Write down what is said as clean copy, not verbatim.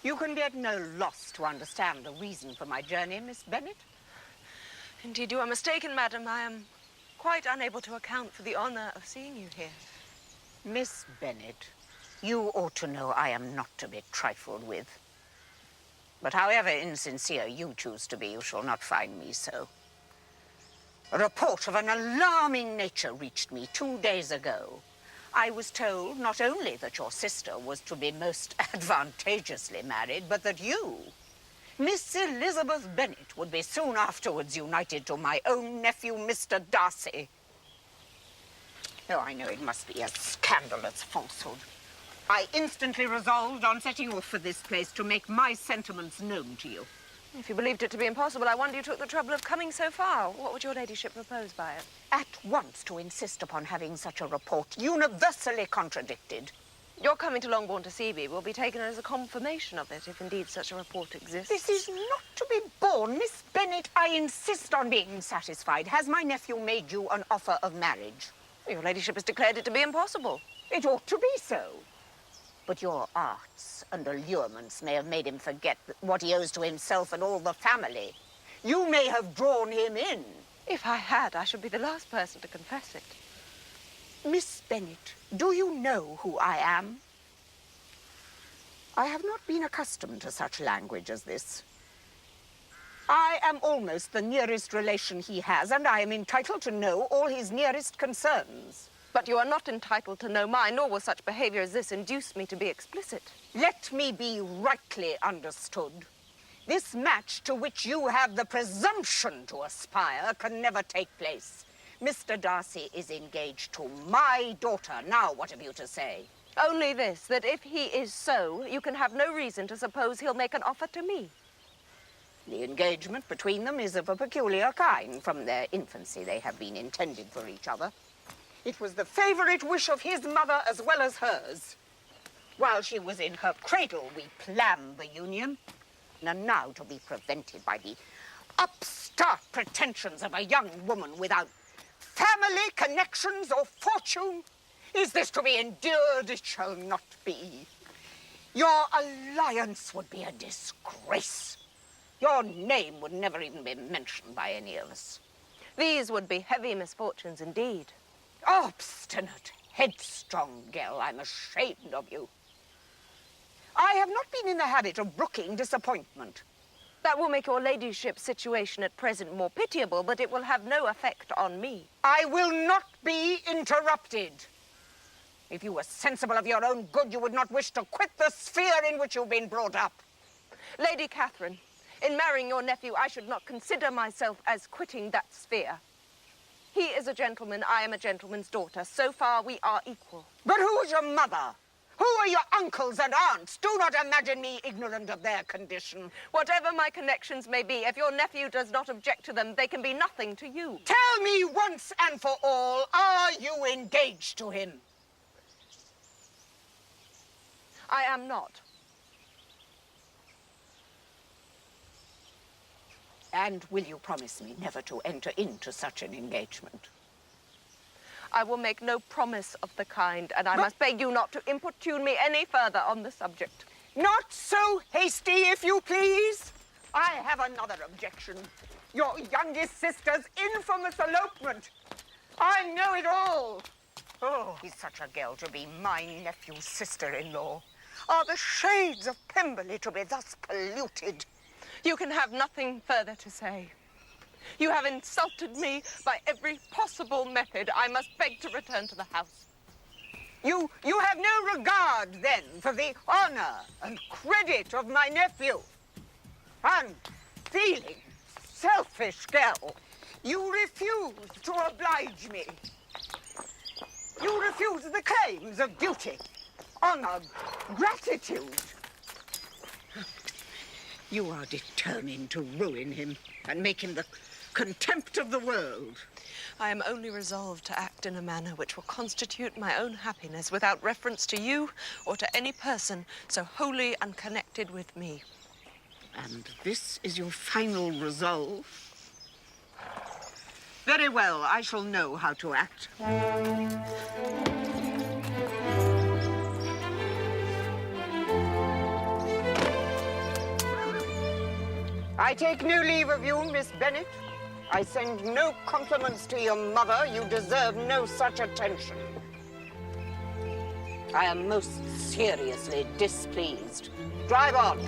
You can be at no loss to understand the reason for my journey, Miss Bennet. Indeed, you are mistaken, madam. I am quite unable to account for the honor of seeing you here. Miss Bennet, you ought to know I am not to be trifled with. But however insincere you choose to be, you shall not find me so. A report of an alarming nature reached me 2 days ago. I was told not only that your sister was to be most advantageously married, but that you, Miss Elizabeth Bennet, would be soon afterwards united to my own nephew, Mr. Darcy. Oh, I know it must be a scandalous falsehood. I instantly resolved on setting off for this place to make my sentiments known to you. If you believed it to be impossible, I wonder you took the trouble of coming so far. What would your ladyship propose by it? At once to insist upon having such a report universally contradicted. Your coming to Longbourn to see me will be taken as a confirmation of it, if indeed such a report exists. This is not to be borne. Miss Bennet, I insist on being satisfied. Has my nephew made you an offer of marriage? Your ladyship has declared it to be impossible. It ought to be so. But your arts and allurements may have made him forget what he owes to himself and all the family. You may have drawn him in. If I had, I should be the last person to confess it. Miss Bennet, do you know who I am? I have not been accustomed to such language as this. I am almost the nearest relation he has, and I am entitled to know all his nearest concerns. But you are not entitled to know mine, nor will such behavior as this induce me to be explicit. Let me be rightly understood. This match to which you have the presumption to aspire can never take place. Mr. Darcy is engaged to my daughter. Now, what have you to say? Only this, that if he is so, you can have no reason to suppose he'll make an offer to me. The engagement between them is of a peculiar kind. From their infancy, they have been intended for each other. It was the favorite wish of his mother as well as hers. While she was in her cradle, we planned the union. And now to be prevented by the upstart pretensions of a young woman without family connections or fortune. Is this to be endured? It shall not be. Your alliance would be a disgrace. Your name would never even be mentioned by any of us. These would be heavy misfortunes indeed. Obstinate, headstrong girl, I'm ashamed of you. I have not been in the habit of brooking disappointment. That will make your ladyship's situation at present more pitiable, but it will have no effect on me. I will not be interrupted. If you were sensible of your own good, you would not wish to quit the sphere in which you've been brought up. Lady Catherine, in marrying your nephew, I should not consider myself as quitting that sphere. He is a gentleman, I am a gentleman's daughter. So far, we are equal. But who is your mother? Who are your uncles and aunts? Do not imagine me ignorant of their condition. Whatever my connections may be, if your nephew does not object to them, they can be nothing to you. Tell me once and for all, are you engaged to him? I am not. And will you promise me never to enter into such an engagement? I will make no promise of the kind, and I must beg you not to importune me any further on the subject. Not so hasty, if you please. I have another objection. Your youngest sister's infamous elopement. I know it all. Oh, is such a girl to be my nephew's sister-in-law? Are the shades of Pemberley to be thus polluted? You can have nothing further to say. You have insulted me by every possible method. I must beg to return to the house. You have no regard, then, for the honor and credit of my nephew. Unfeeling, selfish girl. You refuse to oblige me. You refuse the claims of duty, honor, gratitude. You are determined to ruin him and make him the contempt of the world. I am only resolved to act in a manner which will constitute my own happiness without reference to you or to any person so wholly unconnected with me. And this is your final resolve? Very well, I shall know how to act. I take no leave of you, Miss Bennet. I send no compliments to your mother. You deserve no such attention. I am most seriously displeased. Drive on.